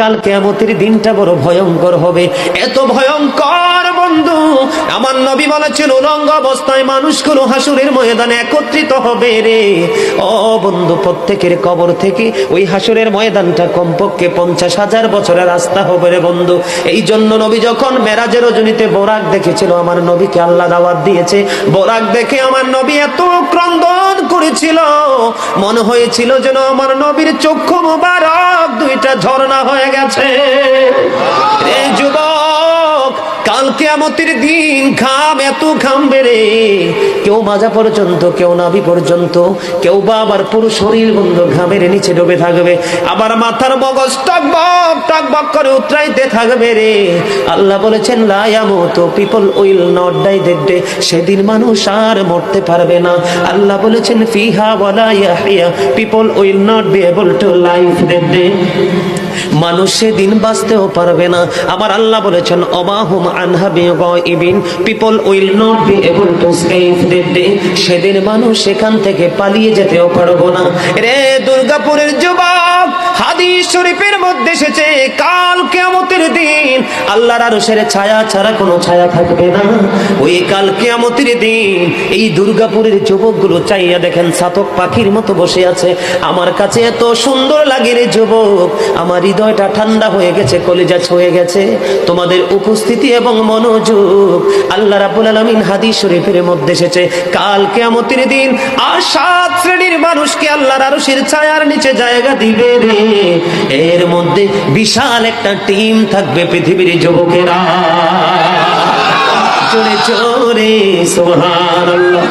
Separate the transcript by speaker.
Speaker 1: কাল কিয়ামতের দিনটা বড় ভয়ঙ্কর হবে, এত ভয়ঙ্কর বন্ধু। আমার নবী বলেছেন উলঙ্গ অবস্থায় মানুষগুলো হাসুরের ময়দানে একত্রিত হবে রে। ও বন্ধু, প্রত্যেকের কবর থেকে ওই হাসুরের ময়দানটা কমপক্ষে 50,000 বছরের রাস্তা হবে রে বন্ধু। এই জন্য নবী যখন মেরাজের রজনীতে বোরাক দেখেছিল, আমার নবীকে আল্লাহ দাওয়াত দিয়েছে, বোরাক দেখে আমার নবী এত ক্রন্দন করেছিল, মনে হয়েছিল যেন আমার নবীর চক্ষু মুবারক দুইটা ঝর্ণা হয়ে গেছে। রে যুবক, কাল কিয়ামতের দিন ঘাম এত ঘামবে রে, কেউ মাজা পর্যন্ত, কেউ নাভি পর্যন্ত, কেউ বা আবার পুরো শরীর বন্ধু ঘামের নিচে ডুবে থাকবে, আবার মাথার মগজ টকবক টকবক করে উতরাইতে থাকবে রে। আল্লাহ বলেছেন লা ইয়ামুতু, people will not die that day, সেদিন মানুষ আর মরতে পারবে না। আল্লাহ বলেছেন ফিহা ওয়ালা ইয়াহইয়া, people will not be able to live that day, মানুষ সেদিন বাঁচতেও পারবে না। আমার আল্লাহ বলেছেন অমাহুম আনহা বিগাইবিন, people will not be able to escape that day, সেদিন মানুষ সেখান থেকে পালিয়ে যেতেও পারবো না। রে দুর্গাপুরের যুবক, হাদিস শরীফের মধ্যে এসেছে কাল কিয়ামতের দিন আল্লাহর আরশের ছায়া ছাড়া কোনো ছায়া থাকবে না। ওই কাল কিয়ামতের দিন এই দুর্গাপুরের যুবকগুলো চাইয়া দেখেন চাতক পাখির মতো বসে আছে। আমার কাছে এত সুন্দর লাগে রে যুবক, আমার হৃদয়টা ঠান্ডা হয়ে গেছে, কলিজা ছুঁয়ে গেছে তোমাদের উপস্থিতি এবং মনোযোগ। আল্লাহ রাব্বুল আলামিন হাদিস শরীফের মধ্যে এসেছে কাল কিয়ামতের দিন আর 7 শ্রেণীর মানুষকে আল্লাহর আরশের ছায়ার নিচে জায়গা দিবে রে। এর মধ্যে বিশাল একটা টিম থাকবে পৃথিবীর যুবকেরা। জোরে জোরে সুবহানাল্লাহ।